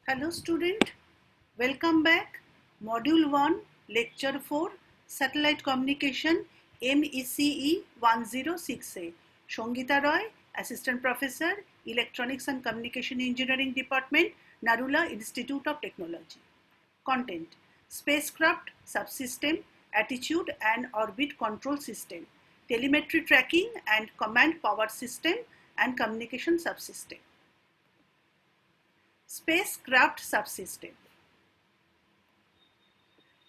Hello student, welcome back. Module 1, Lecture 4, Satellite Communication, MECE 106A. Shongita Roy, Assistant Professor, Electronics and Communication Engineering Department, Narula Institute of Technology. Content: Spacecraft Subsystem, Attitude and Orbit Control System, Telemetry Tracking and Command Power System, and Communication Subsystem. Spacecraft Subsystem.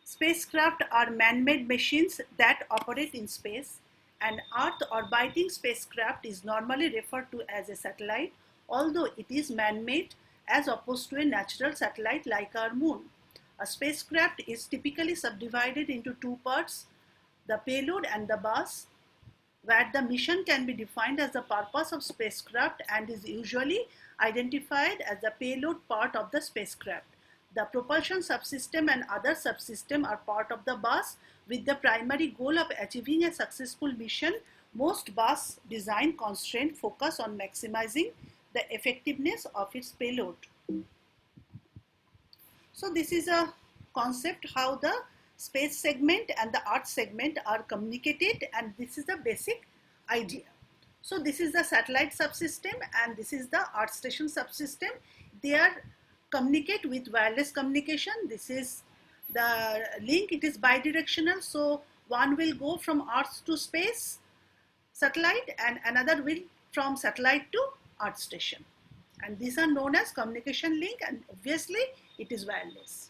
Spacecraft are man-made machines that operate in space. An Earth-orbiting spacecraft is normally referred to as a satellite, although it is man-made as opposed to a natural satellite like our moon. A spacecraft is typically subdivided into two parts, the payload and the bus, where the mission can be defined as the purpose of spacecraft and is usually identified as the payload part of the spacecraft. The propulsion subsystem and other subsystems are part of the bus with the primary goal of achieving a successful mission. Most bus design constraints focus on maximizing the effectiveness of its payload. So this is a concept how the space segment and the Earth segment are communicated, and this is the basic idea. So this is the satellite subsystem and this is the Earth station subsystem. They are communicate with wireless communication. This is the link, it is bidirectional, so one will go from Earth to space satellite and another will from satellite to Earth station, and these are known as communication link, and obviously it is wireless.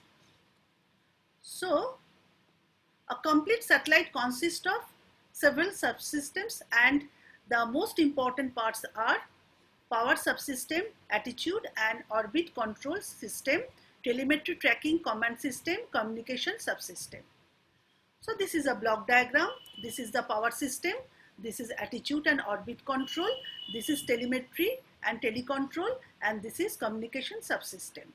So a complete satellite consists of several subsystems, and the most important parts are power subsystem, attitude and orbit control system, telemetry tracking command system, communication subsystem. So this is a block diagram. This is the power system, this is attitude and orbit control, this is telemetry and telecontrol, and this is communication subsystem.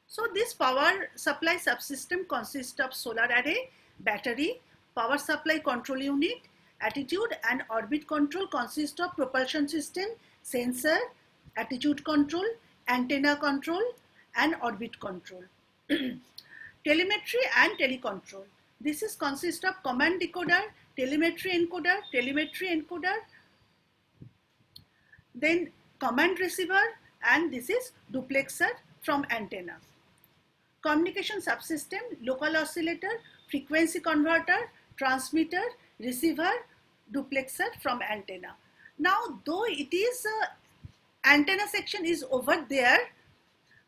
So this power supply subsystem consists of solar array, battery, power supply control unit. Attitude and orbit control consist of propulsion system, sensor, attitude control, antenna control and orbit control. Telemetry and telecontrol. This is consist of command decoder, telemetry encoder, then command receiver, and this is duplexer from antenna. Communication subsystem, local oscillator, frequency converter, transmitter, receiver, duplexer from antenna. Now though it is antenna section is over there,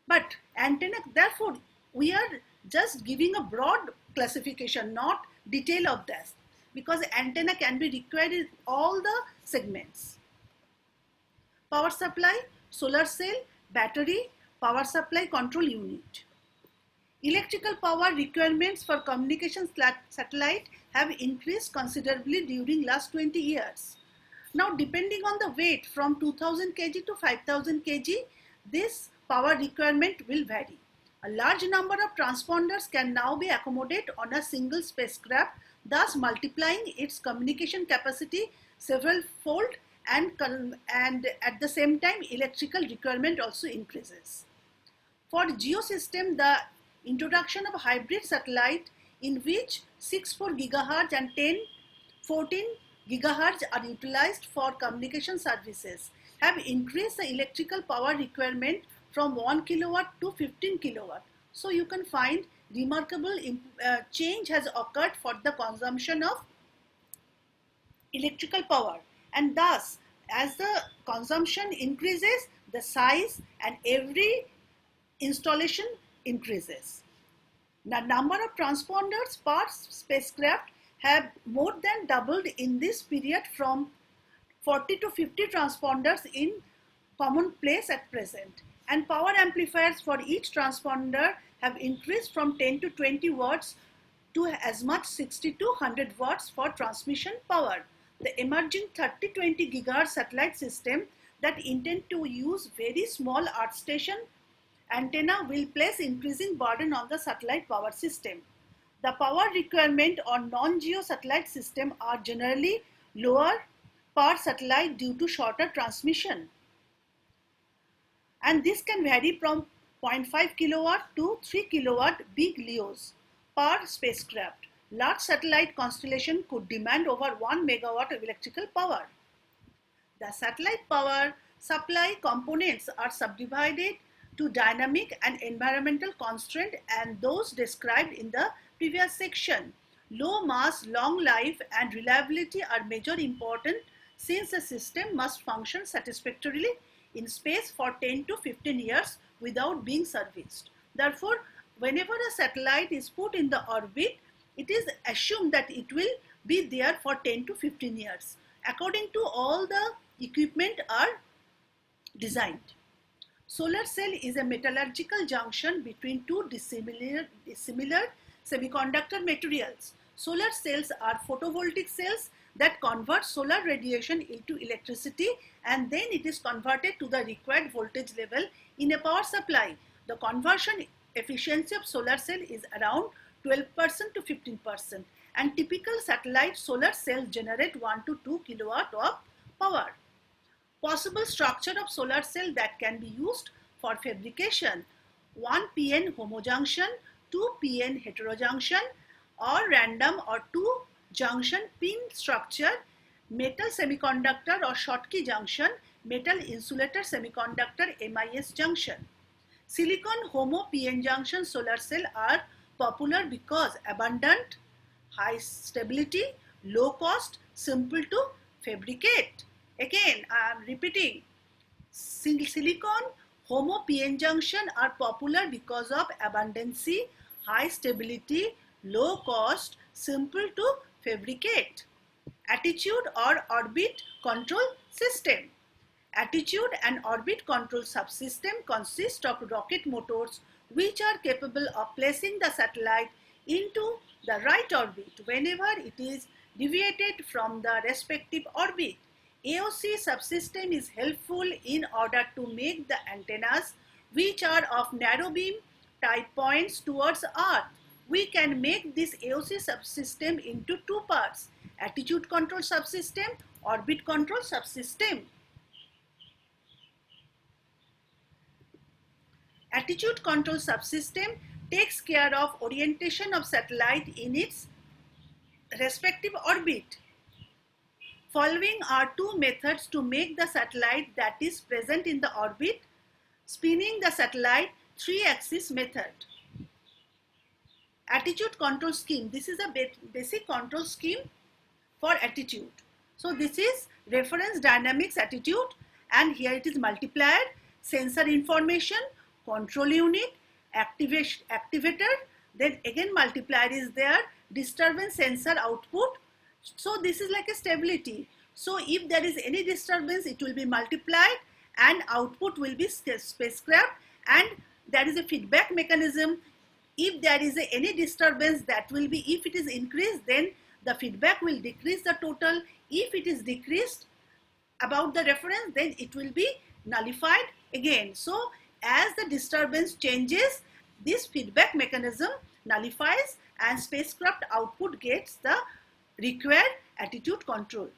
but antenna, therefore we are just giving a broad classification, not detail of this, because antenna can be required in all the segments. Power supply, solar cell, battery, power supply control unit. Electrical power requirements for communication satellite have increased considerably during last 20 years. Now depending on the weight from 2000 kg to 5000 kg, this power requirement will vary. A large number of transponders can now be accommodated on a single spacecraft, thus multiplying its communication capacity several fold, and at the same time electrical requirement also increases. For geosystem, the introduction of hybrid satellite in which 6.4 GHz and 10.14 GHz are utilized for communication services have increased the electrical power requirement from 1 kilowatt to 15 kilowatt. So you can find remarkable change has occurred for the consumption of electrical power, and thus as the consumption increases, the size and every installation increases. The number of transponders per spacecraft have more than doubled in this period, from 40 to 50 transponders in commonplace at present, and power amplifiers for each transponder have increased from 10 to 20 watts to as much 60 to 100 watts for transmission power. The emerging 30-20 GHz satellite system that intend to use very small earth station antenna will place increasing burden on the satellite power system. The power requirement on non-geo satellite system are generally lower per satellite due to shorter transmission, and this can vary from 0.5 kilowatt to 3 kilowatt big LEOs per spacecraft. Large satellite constellation could demand over 1 megawatt of electrical power. The satellite power supply components are subdivided to dynamic and environmental constraint and those described in the previous section. Low mass, long life and reliability are major important since the system must function satisfactorily in space for 10 to 15 years without being serviced. Therefore, whenever a satellite is put in the orbit, it is assumed that it will be there for 10 to 15 years. According to all the equipment are designed. Solar cell is a metallurgical junction between two dissimilar semiconductor materials. Solar cells are photovoltaic cells that convert solar radiation into electricity and then it is converted to the required voltage level in a power supply. The conversion efficiency of solar cell is around 12% to 15% and typical satellite solar cells generate 1 to 2 kilowatt of power. Possible structure of solar cell that can be used for fabrication: 1 PN homojunction, 2 PN heterojunction or random or 2 junction pin structure, metal semiconductor or Schottky junction, metal insulator semiconductor MIS junction. Silicon homo PN junction solar cell are popular because abundant, high stability, low cost, simple to fabricate. Again, I am repeating, silicon homo PN junction are popular because of abundancy, high stability, low cost, simple to fabricate. Attitude or orbit control system. Attitude and orbit control subsystem consist of rocket motors which are capable of placing the satellite into the right orbit whenever it is deviated from the respective orbit. AOC subsystem is helpful in order to make the antennas which are of narrow beam type points towards Earth. We can make this AOC subsystem into two parts: attitude control subsystem, orbit control subsystem. Attitude control subsystem takes care of orientation of satellite in its respective orbit. Following are two methods to make the satellite that is present in the orbit: spinning the satellite 3-axis method. Attitude control scheme. This is a basic control scheme for attitude. So this is reference dynamics attitude and here it is multiplier, sensor information, control unit, activator, then again multiplier is there, disturbance sensor output. So this is like a stability. So if there is any disturbance, it will be multiplied and output will be spacecraft, and there is a feedback mechanism. If there is any disturbance, that will be, if it is increased, then the feedback will decrease the total. If it is decreased about the reference, then it will be nullified again. So as the disturbance changes, this feedback mechanism nullifies and spacecraft output gets the required attitude control.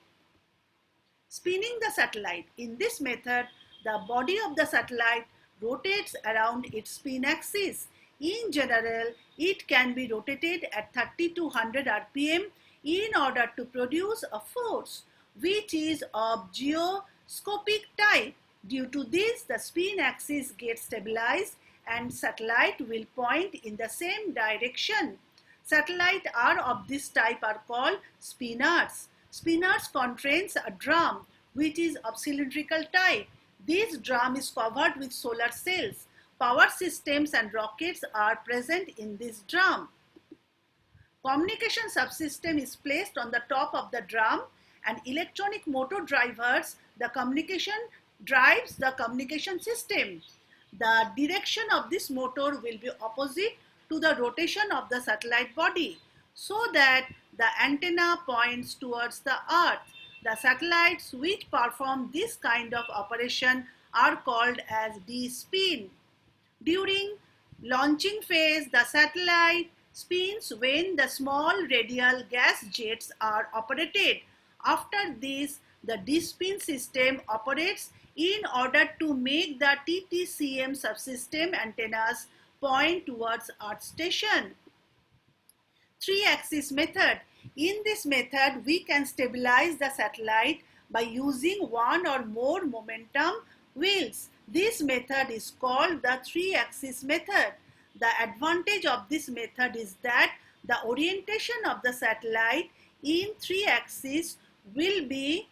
Spinning the satellite. In this method, the body of the satellite rotates around its spin axis. In general, it can be rotated at 30 to 100 rpm in order to produce a force which is of gyroscopic type. Due to this, the spin axis gets stabilized and satellite will point in the same direction. Satellites are of this type are called spinars. Spinars contains a drum which is of cylindrical type. This drum is covered with solar cells. Power systems and rockets are present in this drum. Communication subsystem is placed on the top of the drum and electronic motor drives the communication system. The direction of this motor will be opposite to the rotation of the satellite body so that the antenna points towards the Earth. The satellites which perform this kind of operation are called as D-spin. During launching phase, the satellite spins when the small radial gas jets are operated. After this, the D-spin system operates in order to make the TTCM subsystem antennas point towards Earth station. Three-axis method. In this method, we can stabilize the satellite by using one or more momentum wheels. This method is called the three-axis method. The advantage of this method is that the orientation of the satellite in three axes will be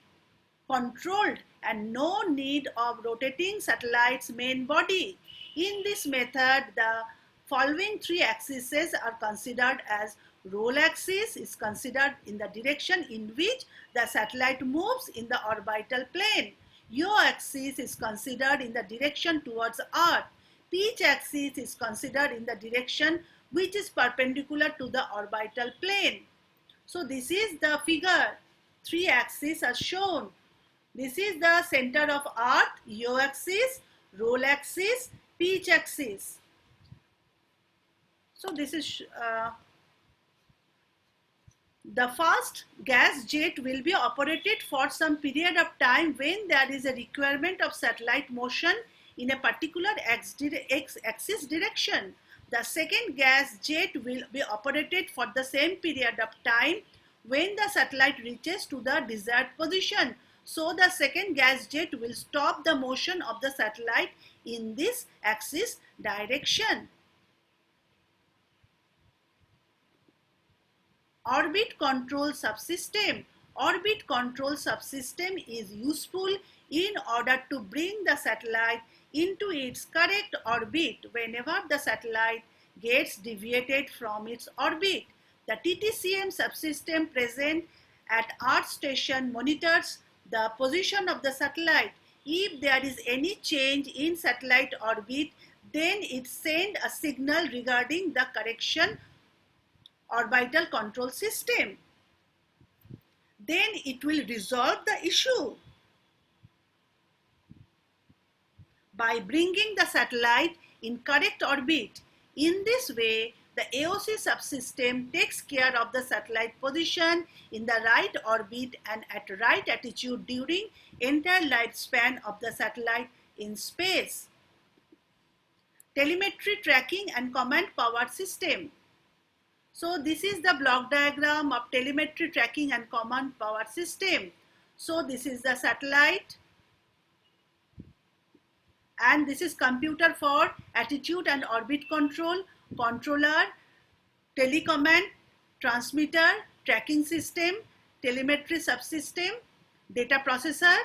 controlled and no need of rotating satellite's main body. In this method, the following three axes are considered as roll axis is considered in the direction in which the satellite moves in the orbital plane. Yaw axis is considered in the direction towards Earth. Pitch axis is considered in the direction which is perpendicular to the orbital plane. So this is the figure. Three axes are shown. This is the center of Earth, yaw axis, roll axis, pitch axis. So this is the first gas jet will be operated for some period of time when there is a requirement of satellite motion in a particular x-axis direction. The second gas jet will be operated for the same period of time when the satellite reaches to the desired position. So the second gas jet will stop the motion of the satellite in this axis direction. Orbit control subsystem. Orbit control subsystem is useful in order to bring the satellite into its correct orbit whenever the satellite gets deviated from its orbit. The TTCM subsystem present at Earth station monitors the position of the satellite. If there is any change in satellite orbit, then it sends a signal regarding the correction orbital control system. Then it will resolve the issue by bringing the satellite in correct orbit. In this way, the AOC subsystem takes care of the satellite position in the right orbit and at right attitude during entire lifespan of the satellite in space. Telemetry tracking and command power system. So this is the block diagram of telemetry tracking and command power system. So this is the satellite and this is computer for attitude and orbit control, controller, telecommand, transmitter, tracking system, telemetry subsystem, data processor.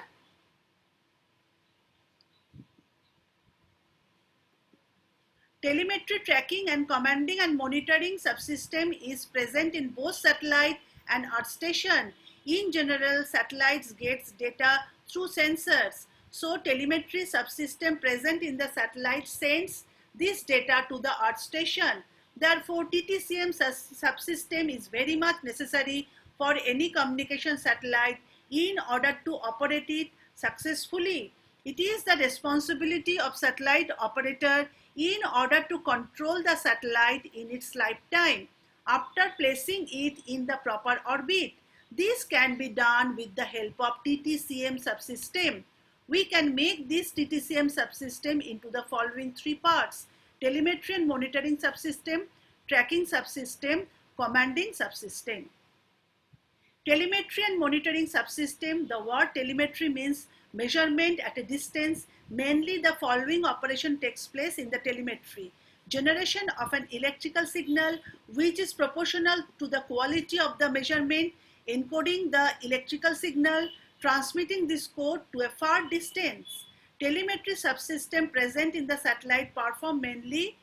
Telemetry tracking and commanding and monitoring subsystem is present in both satellite and Earth station. In general, satellites gets data through sensors. So telemetry subsystem present in the satellite sends this data to the Earth station. Therefore, TTCM subsystem is very much necessary for any communication satellite in order to operate it successfully. It is the responsibility of satellite operator in order to control the satellite in its lifetime after placing it in the proper orbit. This can be done with the help of TTCM subsystem. We can make this TTCM subsystem into the following three parts: telemetry and monitoring subsystem, tracking subsystem, commanding subsystem. Telemetry and monitoring subsystem. The word telemetry means measurement at a distance. Mainly the following operation takes place in the telemetry: generation of an electrical signal which is proportional to the quality of the measurement, encoding the electrical signal, transmitting this code to a far distance. Telemetry subsystem present in the satellite perform mainly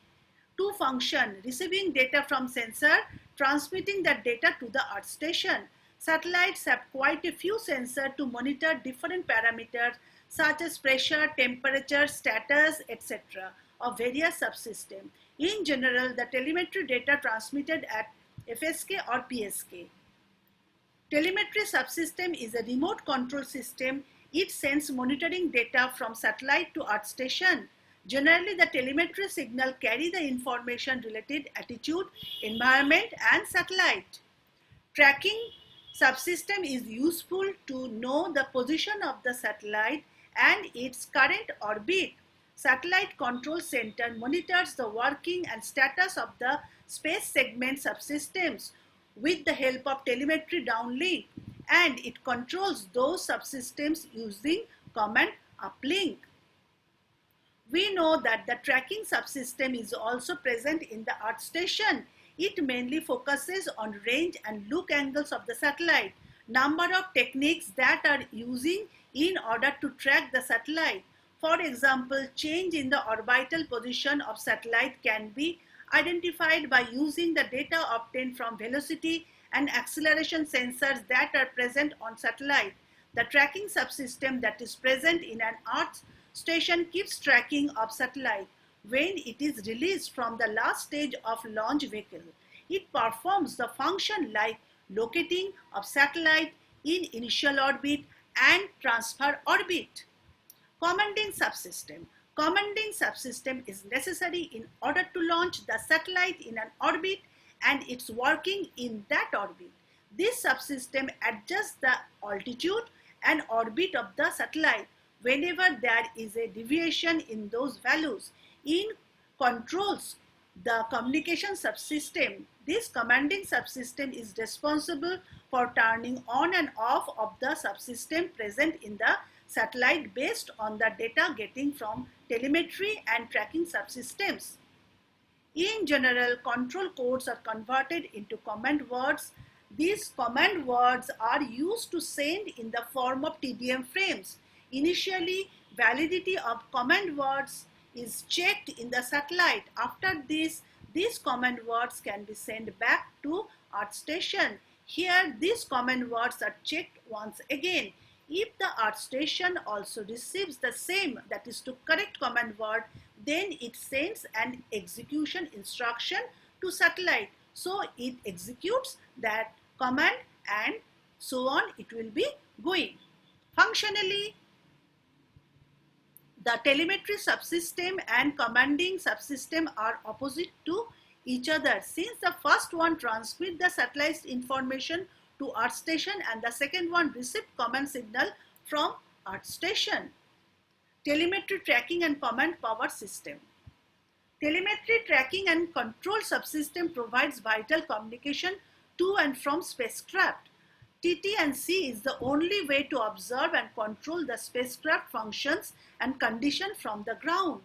two functions: receiving data from sensor, transmitting that data to the Earth station. Satellites have quite a few sensors to monitor different parameters such as pressure, temperature, status, etc. of various subsystems. In general, the telemetry data transmitted at FSK or PSK. Telemetry subsystem is a remote control system. It sends monitoring data from satellite to Earth station. Generally, the telemetry signal carry the information related attitude, environment and satellite. Tracking subsystem is useful to know the position of the satellite and its current orbit. Satellite Control Center monitors the working and status of the space segment subsystems with the help of telemetry downlink, and it controls those subsystems using command uplink. We know that the tracking subsystem is also present in the Earth station. It mainly focuses on range and look angles of the satellite, number of techniques that are using in order to track the satellite. For example, change in the orbital position of satellite can be identified by using the data obtained from velocity and acceleration sensors that are present on satellite. The tracking subsystem that is present in an Earth station keeps tracking of satellite when it is released from the last stage of launch vehicle. It performs the function like locating of satellite in initial orbit and transfer orbit. Commanding subsystem. Commanding subsystem is necessary in order to launch the satellite in an orbit and its working in that orbit. This subsystem adjusts the altitude and orbit of the satellite whenever there is a deviation in those values. It controls the communication subsystem. This commanding subsystem is responsible for turning on and off of the subsystem present in the satellite based on the data getting from telemetry and tracking subsystems. In general, control codes are converted into command words. These command words are used to send in the form of TDM frames. Initially, validity of command words is checked in the satellite. After this, these command words can be sent back to Earth station. Here, these command words are checked once again. If the Earth station also receives the same, that is to correct command word, then it sends an execution instruction to satellite. So it executes that command and so on it will be going. Functionally, the telemetry subsystem and commanding subsystem are opposite to each other, since the first one transmits the satellite information to Earth station and the second one receives command signal from Earth station. Telemetry tracking and command power system. Telemetry tracking and control subsystem provides vital communication to and from spacecraft. TT and C is the only way to observe and control the spacecraft functions and condition from the ground.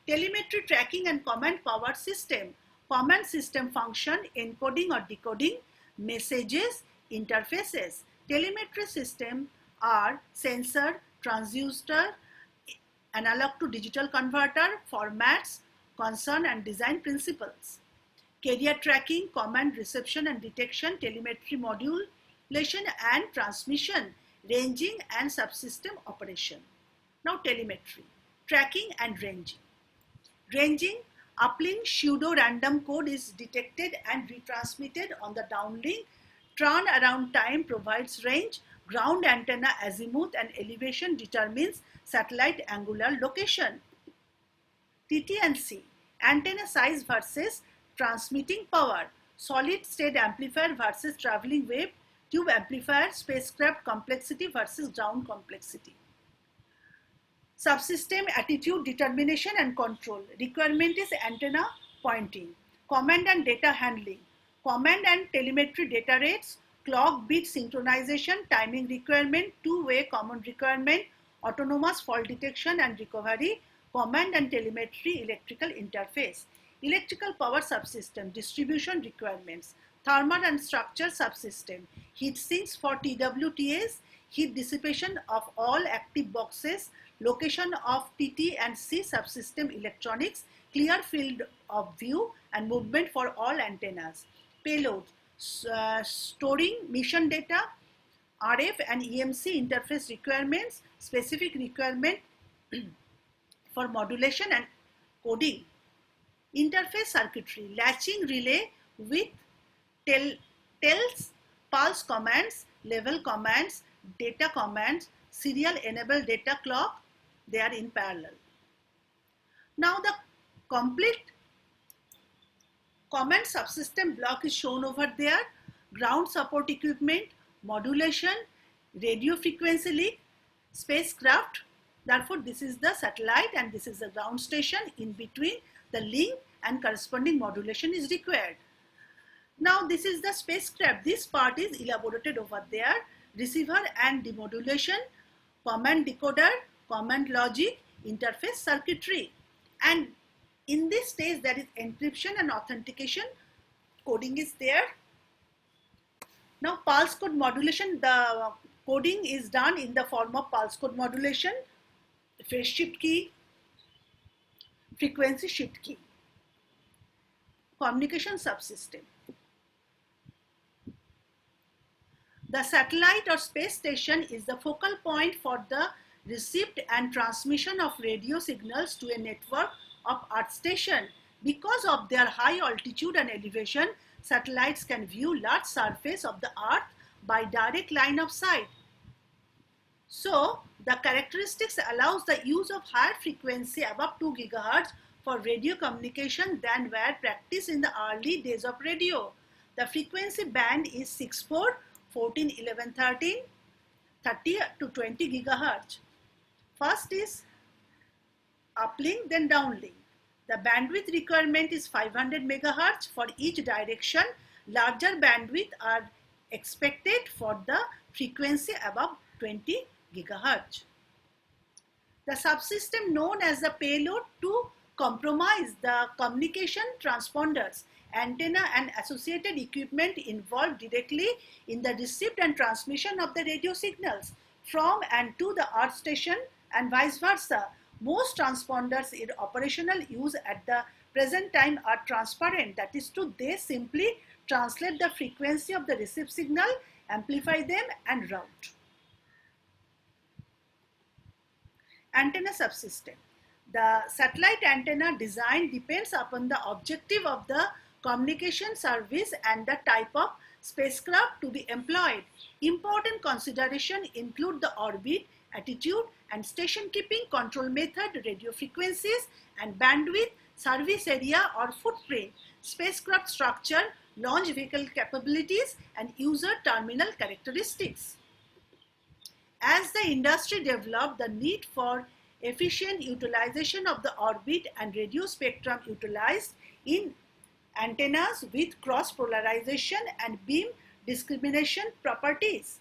Telemetry tracking and command power system. Command system function encoding or decoding messages, interfaces. Telemetry system are sensor, transducer, analog to digital converter, formats, concern and design principles. Carrier tracking, command reception and detection, telemetry modulation and transmission, ranging and subsystem operation. Now telemetry, tracking and ranging. Ranging, uplink pseudo-random code is detected and retransmitted on the downlink. Turnaround time provides range. Ground antenna azimuth and elevation determines satellite angular location. TT and C, antenna size versus transmitting power. Solid state amplifier versus traveling wave tube amplifier. Spacecraft complexity versus ground complexity. Subsystem attitude, determination and control. Requirement is antenna pointing. Command and data handling. Command and telemetry data rates, clock bit synchronization, timing requirement, two-way common requirement, autonomous fault detection and recovery, command and telemetry electrical interface. Electrical power subsystem, distribution requirements, thermal and structure subsystem, heat sinks for TWTS, heat dissipation of all active boxes, location of TT and C subsystem electronics, clear field of view and movement for all antennas. Payload, storing mission data, RF and EMC interface requirements, specific requirement for modulation and coding. Interface circuitry, latching relay with tells, pulse commands, level commands, data commands, serial enable data clock, they are in parallel. Now the complete command subsystem block is shown over there. Ground support equipment, modulation, radio frequency link, spacecraft, Therefore, this is the satellite and this is the ground station. In between, the link and corresponding modulation is required. Now, this is the spacecraft. This part is elaborated over there. Receiver and demodulation, command decoder, command logic, interface circuitry. And in this stage, there is encryption and authentication. Coding is there. Now, pulse code modulation, the coding is done in the form of pulse code modulation, phase shift key, frequency shift key. Communication subsystem. The satellite or space station is the focal point for the receipt and transmission of radio signals to a network of Earth station. Because of their high altitude and elevation, satellites can view large surface of the Earth by direct line of sight. So, the characteristics allows the use of higher frequency above 2 GHz for radio communication than were practiced in the early days of radio. The frequency band is 64, 14, 11, 13, 30 to 20 GHz. First is uplink, then downlink. The bandwidth requirement is 500 MHz for each direction. Larger bandwidth are expected for the frequency above 20 GHz. The subsystem known as the payload to compromise the communication transponders, antenna and associated equipment involved directly in the receipt and transmission of the radio signals from and to the Earth station and vice versa. Most transponders in operational use at the present time are transparent. That is to, they simply translate the frequency of the received signal, amplify them and route. Antenna subsystem. The satellite antenna design depends upon the objective of the communication service and the type of spacecraft to be employed. Important considerations include the orbit, attitude and station keeping, control method, radio frequencies and bandwidth, service area or footprint, spacecraft structure, launch vehicle capabilities and user terminal characteristics. As the industry developed, the need for efficient utilization of the orbit and radio spectrum utilized in antennas with cross polarization and beam discrimination properties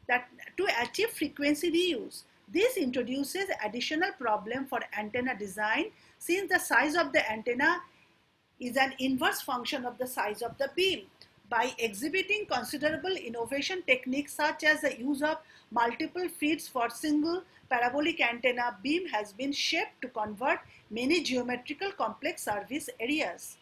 that to achieve frequency reuse. This introduces additional problem for antenna design, since the size of the antenna is an inverse function of the size of the beam. By exhibiting considerable innovation techniques such as the use of multiple feeds for single parabolic antenna, beam has been shaped to convert many geometrical complex service areas.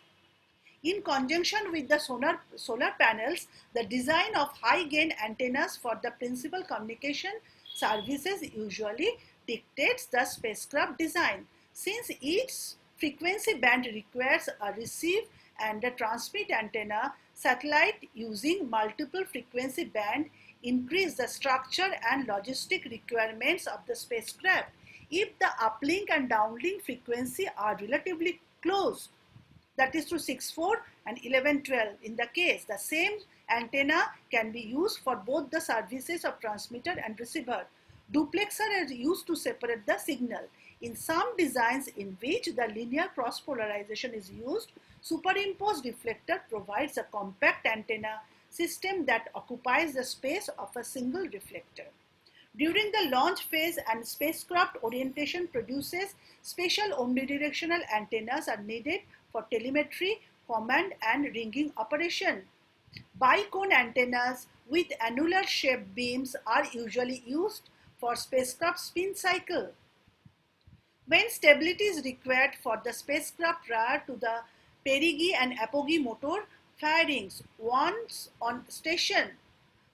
In conjunction with the solar panels, the design of high gain antennas for the principal communication services usually dictates the spacecraft design. Since each frequency band requires a receive and a transmit antenna, satellite using multiple frequency band increase the structure and logistic requirements of the spacecraft. If the uplink and downlink frequency are relatively close, that is to 64 and 1112 in the case, the same antenna can be used for both the services of transmitter and receiver. Duplexer is used to separate the signal. In some designs in which the linear cross polarization is used, superimposed reflector provides a compact antenna system that occupies the space of a single reflector. During the launch phase and spacecraft orientation produces, special omnidirectional antennas are needed for telemetry, command and ringing operation. Bicone antennas with annular shaped beams are usually used for spacecraft spin cycle. When stability is required for the spacecraft prior to the perigee and apogee motor firings, once on station,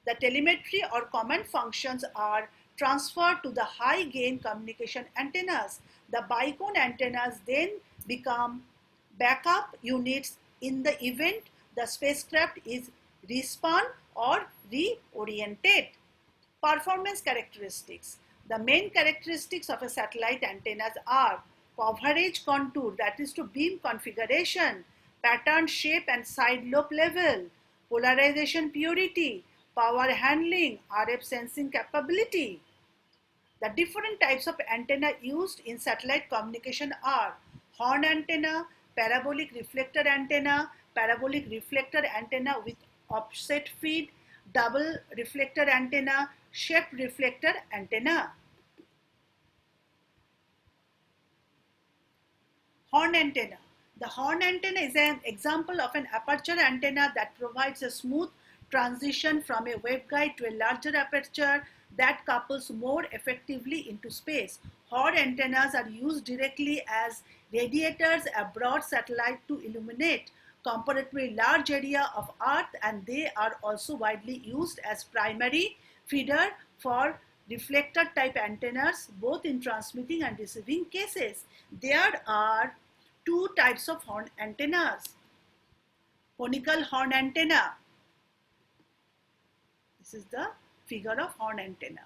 the telemetry or command functions are transferred to the high gain communication antennas. The bicone antennas then become backup units in the event the spacecraft is respun or reoriented. Performance characteristics. The main characteristics of a satellite antennas are coverage contour, that is to beam configuration, pattern shape and side lobe level, polarization purity, power handling, RF sensing capability. The different types of antenna used in satellite communication are horn antenna, parabolic reflector antenna with offset feed, double reflector antenna, shaped reflector antenna. Horn antenna. The horn antenna is an example of an aperture antenna that provides a smooth transition from a waveguide to a larger aperture that couples more effectively into space. Horn antennas are used directly as radiators abroad satellite to illuminate comparatively large area of Earth, and they are also widely used as primary feeder for reflector type antennas both in transmitting and receiving cases. There are two types of horn antennas. Conical horn antenna. This is the figure of horn antenna.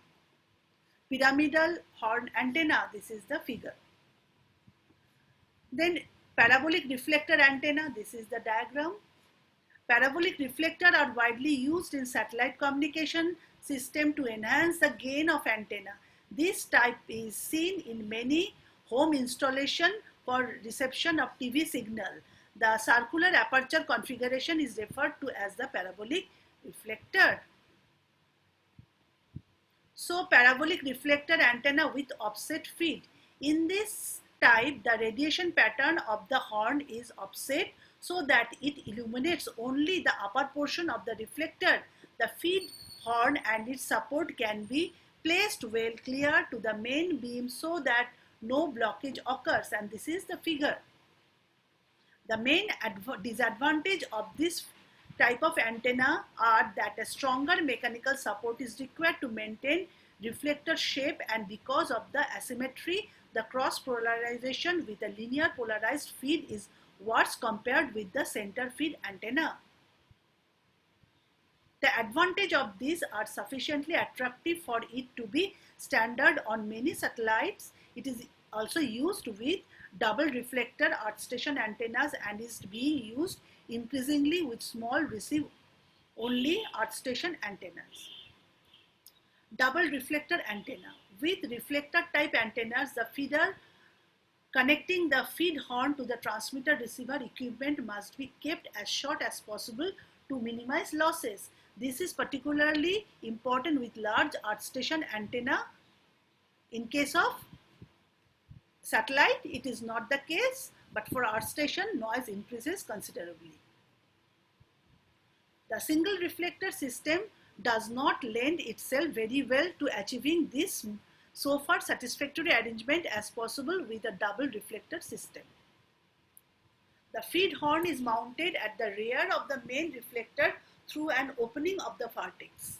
Pyramidal horn antenna. This is the figure. Then parabolic reflector antenna. This is the diagram. Parabolic reflector are widely used in satellite communication system to enhance the gain of antenna. This type is seen in many home installation for reception of TV signal. The circular aperture configuration is referred to as the parabolic reflector. So parabolic reflector antenna with offset feed. In this type, the radiation pattern of the horn is offset so that it illuminates only the upper portion of the reflector. The feed horn and its support can be placed well clear to the main beam so that no blockage occurs, and this is the figure. The main disadvantage of this type of antenna are that a stronger mechanical support is required to maintain reflector shape, and because of the asymmetry, the cross polarization with a linear polarized feed is worse compared with the center feed antenna. The advantage of these are sufficiently attractive for it to be standard on many satellites. It is also used with double reflector earth station antennas and is being used increasingly with small receive only earth station antennas. Double reflector antenna. With reflector type antennas, the feeder connecting the feed horn to the transmitter receiver equipment must be kept as short as possible to minimize losses. This is particularly important with large earth station antenna. In case of satellite, it is not the case, but for earth station, noise increases considerably. The single reflector system does not lend itself very well to achieving this so far satisfactory arrangement as possible with a double reflector system. The feed horn is mounted at the rear of the main reflector through an opening of the vertex.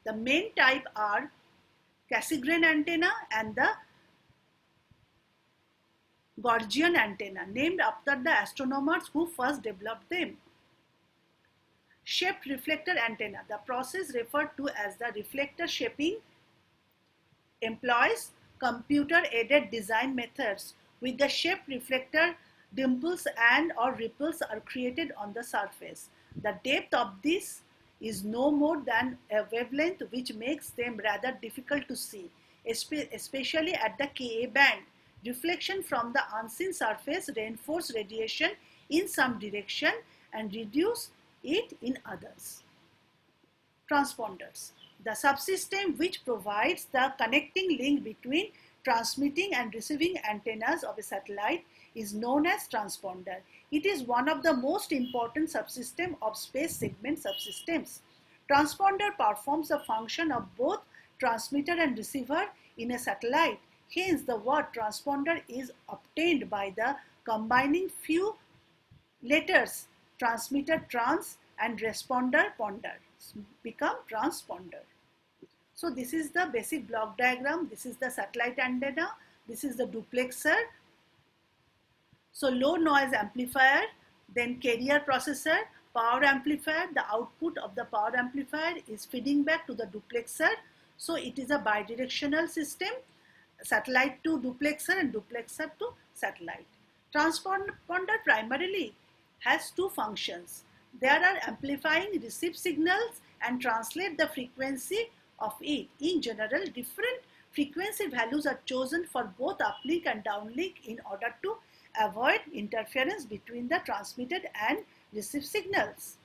The main type are Cassegrain antenna and the Gaussian antenna, named after the astronomers who first developed them. Shaped reflector antenna. The process referred to as the reflector shaping employs computer-aided design methods. With the shaped reflector, dimples and or ripples are created on the surface. The depth of this is no more than a wavelength, which makes them rather difficult to see, especially at the Ka band. Reflection from the unseen surface reinforce radiation in some direction and reduce it in others. Transponders. The subsystem which provides the connecting link between transmitting and receiving antennas of a satellite is known as transponder. It is one of the most important subsystems of space segment subsystems. Transponder performs the function of both transmitter and receiver in a satellite. Hence, the word transponder is obtained by the combining few letters transmitter trans and responder ponder, become transponder. So this is the basic block diagram. This is the satellite antenna. This is the duplexer. So low noise amplifier, then carrier processor, power amplifier. The output of the power amplifier is feeding back to the duplexer. So it is a bidirectional system, satellite to duplexer and duplexer to satellite. Transponder primarily has two functions. There are amplifying received signals and translate the frequency of it. In general, different Frequency values are chosen for both uplink and downlink in order to avoid interference between the transmitted and received signals.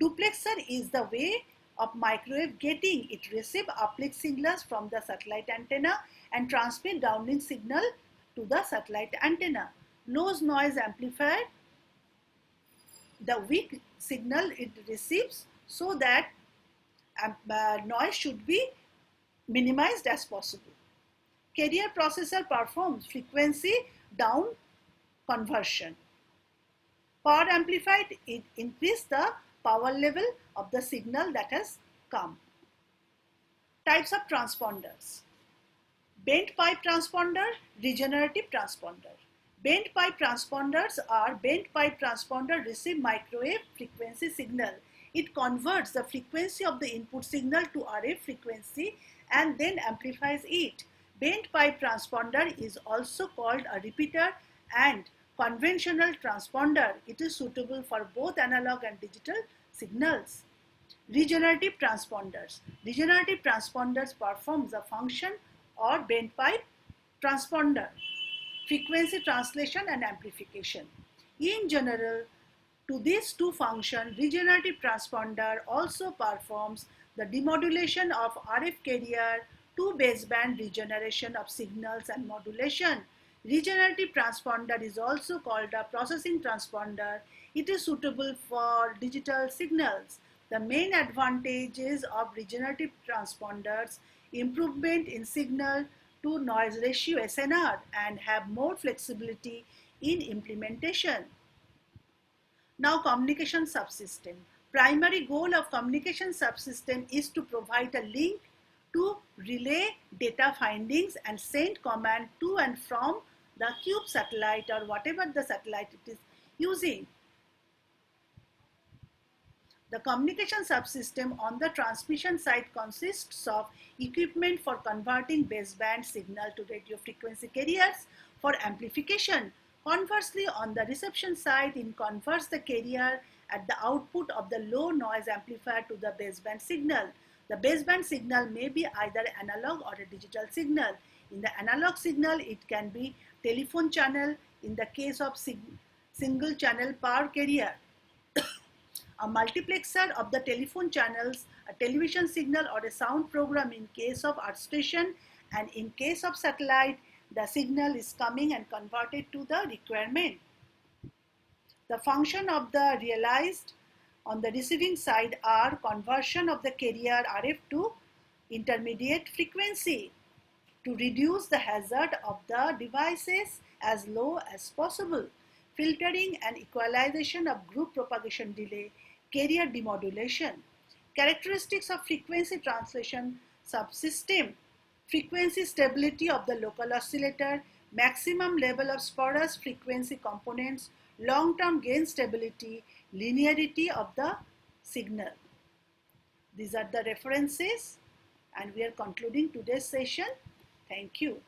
Duplexer is the way of microwave getting. It receives uplink signals from the satellite antenna and transmit downlink signal to the satellite antenna. Low noise amplifier, the weak signal it receives, so that noise should be minimized as possible. Carrier processor performs frequency down conversion. Power amplified, it increases the power level of the signal that has come. Types of transponders. Bent pipe transponder, regenerative transponder. Bent pipe transponders are bent pipe transponder receive microwave frequency signal. It converts the frequency of the input signal to RF frequency and then amplifies it. Bent pipe transponder is also called a repeater and conventional transponder. It is suitable for both analog and digital signals. Regenerative transponders. Regenerative transponders perform the function or bent pipe transponder, frequency translation and amplification. In general, to these two functions, regenerative transponder also performs the demodulation of RF carrier to baseband regeneration of signals and modulation. Regenerative transponder is also called a processing transponder. It is suitable for digital signals. The main advantages of regenerative transponders: improvement in signal to noise ratio SNR and have more flexibility in implementation. Now, communication subsystem. Primary goal of communication subsystem is to provide a link to relay data findings and send command to and from the cube satellite or whatever the satellite it is using. The communication subsystem on the transmission side consists of equipment for converting baseband signal to radio frequency carriers for amplification. Conversely, on the reception side, it converts the carrier at the output of the low noise amplifier to the baseband signal. The baseband signal may be either analog or a digital signal. In the analog signal, it can be telephone channel in the case of single channel power carrier, a multiplexer of the telephone channels, a television signal or a sound program in case of earth station, and in case of satellite, the signal is coming and converted to the requirement. The function of the realized on the receiving side are conversion of the carrier RF to intermediate frequency to reduce the hazard of the devices as low as possible, filtering and equalization of group propagation delay, carrier demodulation. Characteristics of frequency translation subsystem: frequency stability of the local oscillator, maximum level of spurious frequency components, long-term gain stability, linearity of the signal. These are the references, and we are concluding today's session. Thank you.